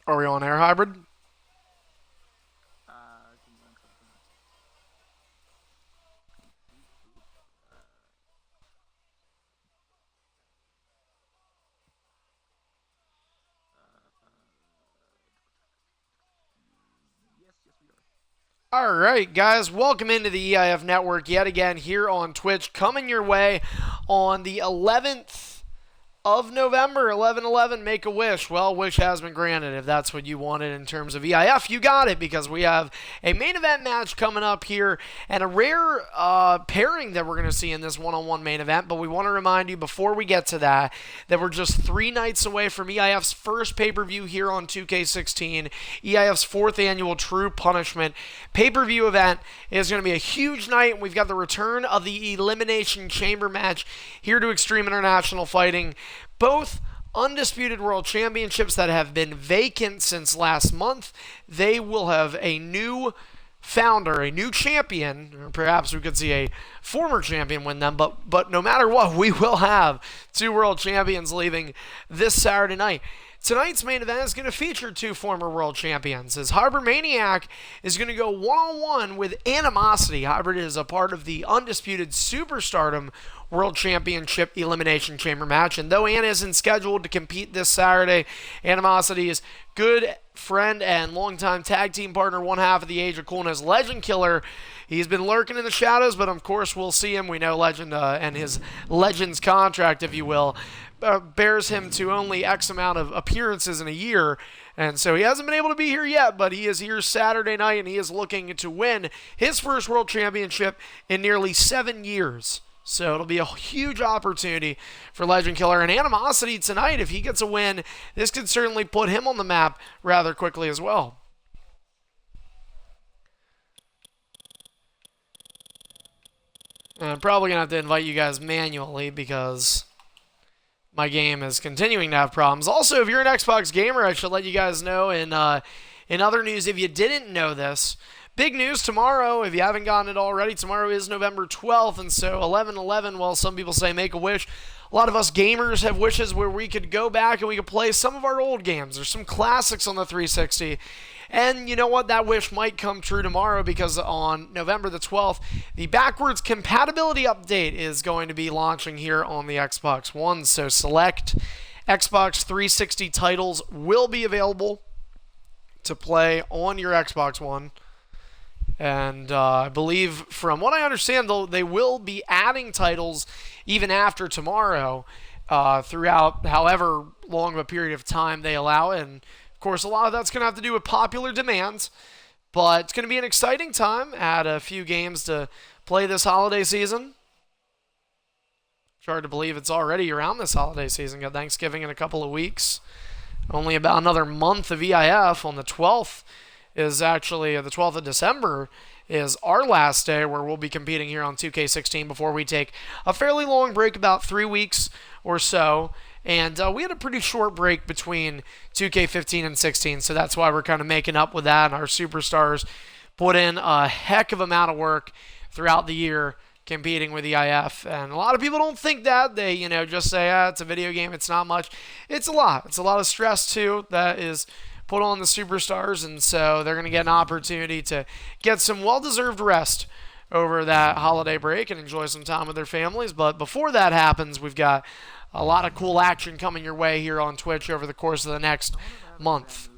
Are we on air hybrid? Give me 1 second. Yes, we are. All right, guys, welcome into the EIF network yet again here on Twitch, coming your way on the 11th of November, 11/11, make a wish. Well, wish has been granted if that's what you wanted in terms of EIF. You got it because we have a main event match coming up here and a rare pairing that we're going to see in this one-on-one main event. But we want to remind you before we get to that we're just 3 nights away from EIF's first pay-per-view here on 2K16. EIF's 4th annual True Punishment pay-per-view event is going to be a huge night. We've got the return of the Elimination Chamber match here to Extreme International Fighting. Both undisputed world championships that have been vacant since last month. They will have a new founder, a new champion, or perhaps we could see a former champion win them, but no matter what, we will have 2 world champions leaving this Saturday night. Tonight's main event is going to feature 2 former world champions, as Hybrid Maniac is going to go one-on-one with Animosity. Hybrid is a part of the undisputed Superstardom World Championship Elimination Chamber match, and though Anna isn't scheduled to compete this Saturday, Animosity's good friend and longtime tag team partner, one half of the Age of Coolness, Legend Killer. He's been lurking in the shadows, but of course we'll see him. We know Legend and his Legends contract, if you will, bears him to only X amount of appearances in a year. And so he hasn't been able to be here yet, but he is here Saturday night, and he is looking to win his first world championship in nearly 7 years. So it'll be a huge opportunity for Legend Killer. And Animosity tonight, if he gets a win, this could certainly put him on the map rather quickly as well. And I'm probably going to have to invite you guys manually because my game is continuing to have problems. Also, if you're an Xbox gamer, I should let you guys know in other news, if you didn't know this, big news tomorrow, if you haven't gotten it already, tomorrow is November 12th, and so 11/11, well, some people say make a wish. A lot of us gamers have wishes where we could go back and we could play some of our old games. There's some classics on the 360. And you know what? That wish might come true tomorrow because on November the 12th, the backwards compatibility update is going to be launching here on the Xbox One. So select Xbox 360 titles will be available to play on your Xbox One. And I believe, from what I understand, though, they will be adding titles even after tomorrow throughout however long of a period of time they allow. And, of course, a lot of that's going to have to do with popular demands. But it's going to be an exciting time. Add a few games to play this holiday season. It's hard to believe it's already around this holiday season. Got Thanksgiving in a couple of weeks. Only about another month of EIF. On the 12th is actually the 12th of December is our last day where we'll be competing here on 2K16 before we take a fairly long break, about 3 weeks or so. And we had a pretty short break between 2K15 and 16, so that's why we're kind of making up with that. And our superstars put in a heck of amount of work throughout the year competing with EIF. And a lot of people don't think that. They, just say, it's a video game, it's not much. It's a lot. It's a lot of stress, too, that is put on the superstars, and so they're going to get an opportunity to get some well-deserved rest over that holiday break and enjoy some time with their families. But before that happens, we've got a lot of cool action coming your way here on Twitch over the course of the next month.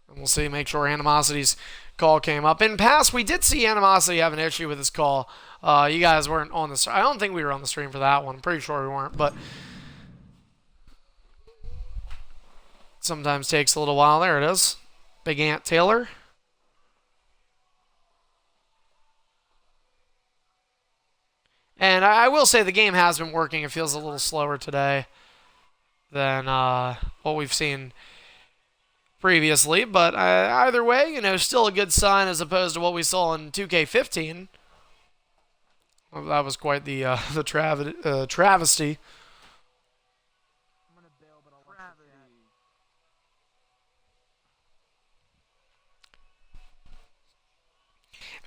And we'll see, make sure Animosity's call came up. In past, we did see Animosity have an issue with his call. You guys weren't on the stream. I don't think we were on the stream for that one. I'm pretty sure we weren't, but sometimes takes a little while. There it is. Big Ant Taylor. And I will say the game has been working. It feels a little slower today than what we've seen previously. But either way, still a good sign as opposed to what we saw in 2K15. Well, that was quite the travesty.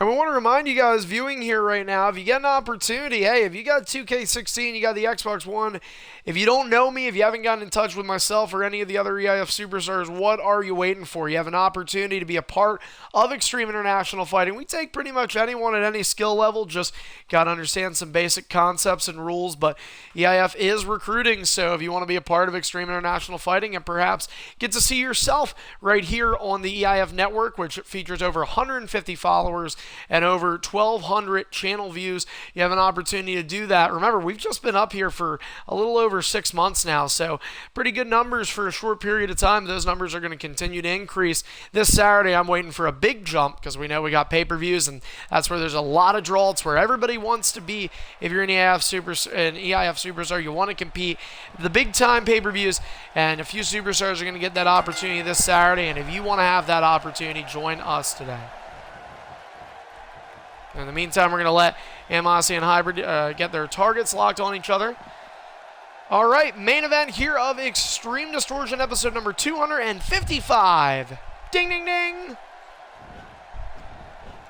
And we want to remind you guys viewing here right now, if you get an opportunity, hey, if you got 2K16, you got the Xbox One, if you don't know me, if you haven't gotten in touch with myself or any of the other EIF superstars, what are you waiting for? You have an opportunity to be a part of Extreme International Fighting. We take pretty much anyone at any skill level, just got to understand some basic concepts and rules, but EIF is recruiting, so if you want to be a part of Extreme International Fighting and perhaps get to see yourself right here on the EIF network, which features over 150 followers and over 1,200 channel views, you have an opportunity to do that. Remember, we've just been up here for a little over 6 months now, so pretty good numbers for a short period of time. Those numbers are going to continue to increase. This Saturday, I'm waiting for a big jump because we know we got pay-per-views, and that's where there's a lot of draw. It's where everybody wants to be. If you're an EIF superstar, you want to compete. The big-time pay-per-views, and a few superstars are going to get that opportunity this Saturday, and if you want to have that opportunity, join us today. In the meantime, we're going to let Animosity and Hybrid get their targets locked on each other. All right, main event here of Extreme Distortion, episode number 255. Ding, ding, ding.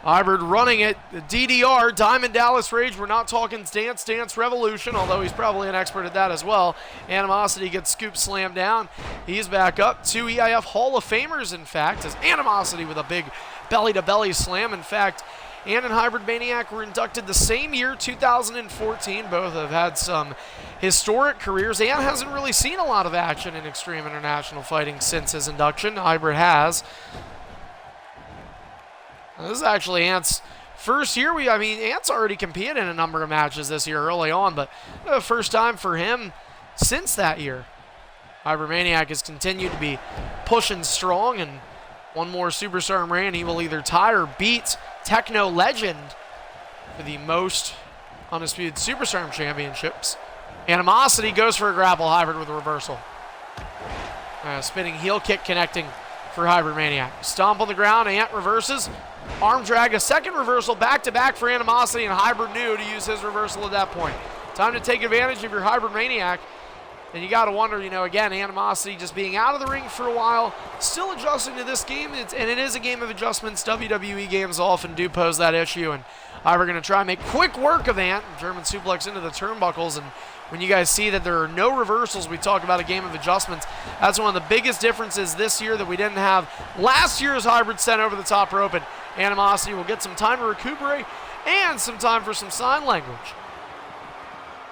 Hybrid running it. The DDR, Diamond Dallas Rage. We're not talking Dance Dance Revolution, although he's probably an expert at that as well. Animosity gets scoop slammed down. He's back up. 2 EIF Hall of Famers, in fact, as Animosity with a big belly-to-belly slam. In fact, Ant and Hybrid Maniac were inducted the same year, 2014. Both have had some historic careers. Ant hasn't really seen a lot of action in Extreme International Fighting since his induction. Hybrid has. This is actually Ant's first year. Ant's already competed in a number of matches this year early on, but the first time for him since that year. Hybrid Maniac has continued to be pushing strong, and one more superstar in Rand, he will either tie or beat Techno Legend for the most Undisputed Superstar Championships. Animosity goes for a grapple. Hybrid with a reversal. Spinning heel kick connecting for Hybrid Maniac. Stomp on the ground. Ant reverses. Arm drag. A second reversal back-to-back for Animosity, and Hybrid knew to use his reversal at that point. Time to take advantage of your Hybrid Maniac. And you got to wonder, again, Animosity just being out of the ring for a while, still adjusting to this game, and it is a game of adjustments. WWE games often do pose that issue, and we're going to try and make quick work of Ant. German suplex into the turnbuckles, and when you guys see that there are no reversals, we talk about a game of adjustments. That's one of the biggest differences this year that we didn't have last year as Hybrid sent over the top rope, and Animosity will get some time to recuperate and some time for some sign language.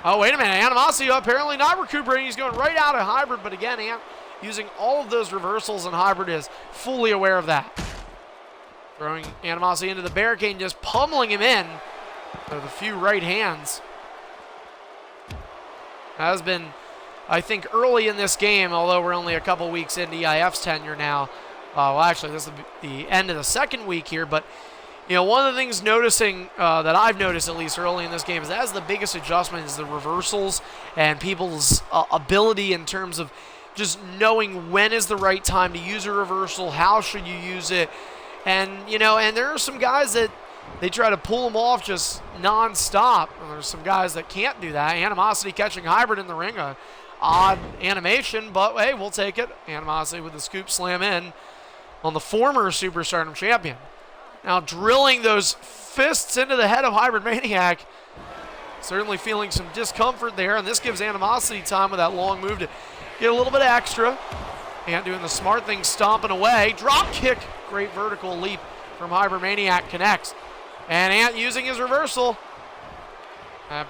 Oh, wait a minute. Animosity apparently not recuperating. He's going right out of Hybrid, but again, Ant using all of those reversals, and Hybrid is fully aware of that. Throwing Animosity into the barricade and just pummeling him in with a few right hands. Has been, I think, early in this game, although we're only a couple weeks into EIF's tenure now. Well, actually, this is the end of the second week here, but one of the things noticing that I've noticed at least early in this game is that's the biggest adjustment is the reversals and people's ability in terms of just knowing when is the right time to use a reversal, how should you use it, and and there are some guys that they try to pull them off just non-stop. And there's some guys that can't do that. Animosity catching Hybrid in the ring, a odd animation, but hey, we'll take it. Animosity with the scoop slam in on the former Superstardom champion. Now drilling those fists into the head of Hybrid Maniac. Certainly feeling some discomfort there, and this gives Animosity time with that long move to get a little bit extra. Ant doing the smart thing, stomping away. Drop kick, great vertical leap from Hybrid Maniac connects. And Ant using his reversal.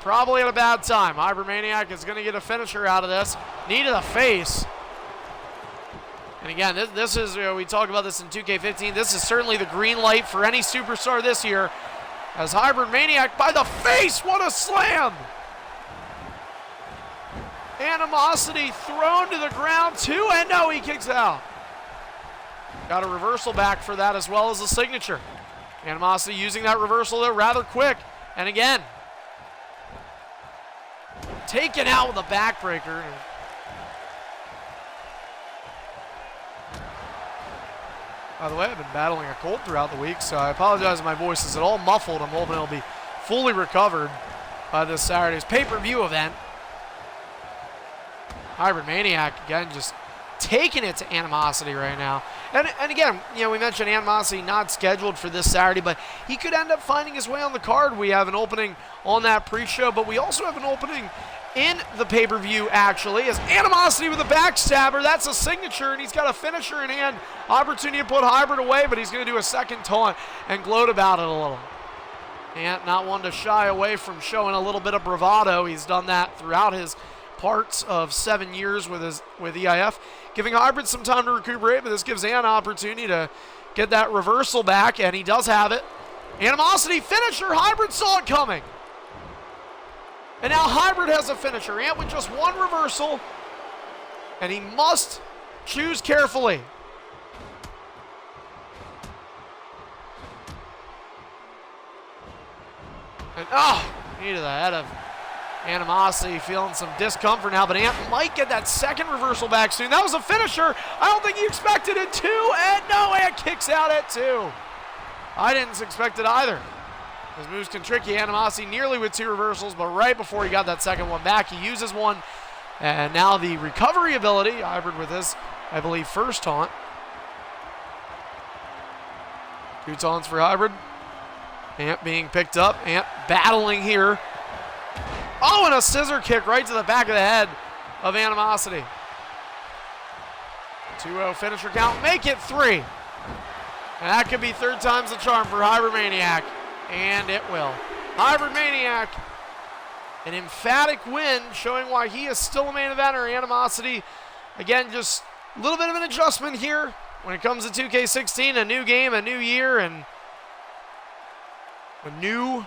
Probably at a bad time. Hybrid Maniac is going to get a finisher out of this. Knee to the face. And again, this is, we talk about this in 2K15, this is certainly the green light for any superstar this year. As Hybrid Maniac by the face, what a slam! Animosity thrown to the ground, too, and no, he kicks out. Got a reversal back for that as well as a signature. Animosity using that reversal there rather quick. And again, taken out with a backbreaker. By the way, I've been battling a cold throughout the week, so I apologize if my voice is at all muffled. I'm hoping it'll be fully recovered by this Saturday's pay-per-view event. Hybrid Maniac, again, just taking it to Animosity right now. And again, we mentioned Animosity not scheduled for this Saturday, but he could end up finding his way on the card. We have an opening on that pre-show, but we also have an opening in the pay-per-view, actually, as Animosity with a backstabber. That's a signature, and he's got a finisher in hand. Opportunity to put Hybrid away, but he's going to do a second taunt and gloat about it a little. And not one to shy away from showing a little bit of bravado. He's done that throughout his parts of 7 years with EIF, giving Hybrid some time to recuperate, but this gives Ant an opportunity to get that reversal back, and he does have it. Animosity finisher. Hybrid saw it coming. And now Hybrid has a finisher. Ant with just one reversal, and he must choose carefully. And knee to the head of Animosity, feeling some discomfort now, but Ant might get that second reversal back soon. That was a finisher. I don't think he expected it to, and no, Ant kicks out at 2. I didn't expect it either. His moves can trick you. Animosity nearly with 2 reversals, but right before he got that second one back, he uses one. And now the recovery ability, Hybrid with his, I believe, first taunt. 2 taunts for Hybrid. Ant being picked up. Ant battling here. Oh, and a scissor kick right to the back of the head of Animosity. 2-0 finisher count. Make it 3. And that could be 3rd time's the charm for Hybrid Maniac. And it will. Hybrid Maniac, an emphatic win, showing why he is still a main eventer. Animosity, again, just a little bit of an adjustment here when it comes to 2K16. A new game, a new year, and a new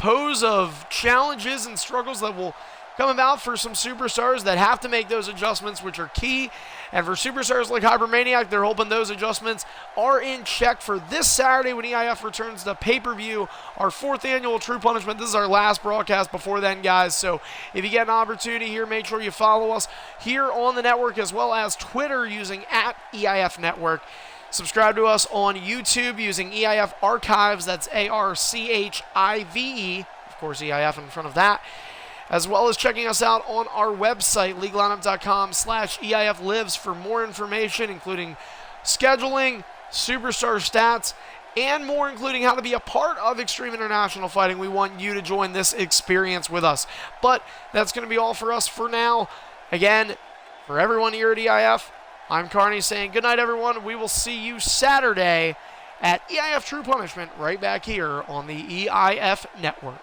pose of challenges and struggles that will come about for some superstars that have to make those adjustments, which are key. And for superstars like Hybrid Maniac, they're hoping those adjustments are in check for this Saturday when EIF returns to pay-per-view, our 4th annual True Punishment. This is our last broadcast before then, guys. So if you get an opportunity here, make sure you follow us here on the network as well as Twitter using @EIF Network. Subscribe to us on YouTube using EIF Archives. That's ARCHIVE. Of course, EIF in front of that. As well as checking us out on our website, leaguelineup.com/EIF Lives for more information, including scheduling, superstar stats, and more, including how to be a part of Extreme International Fighting. We want you to join this experience with us. But that's going to be all for us for now. Again, for everyone here at EIF, I'm Carney saying good night, everyone. We will see you Saturday at EIF True Punishment right back here on the EIF Network.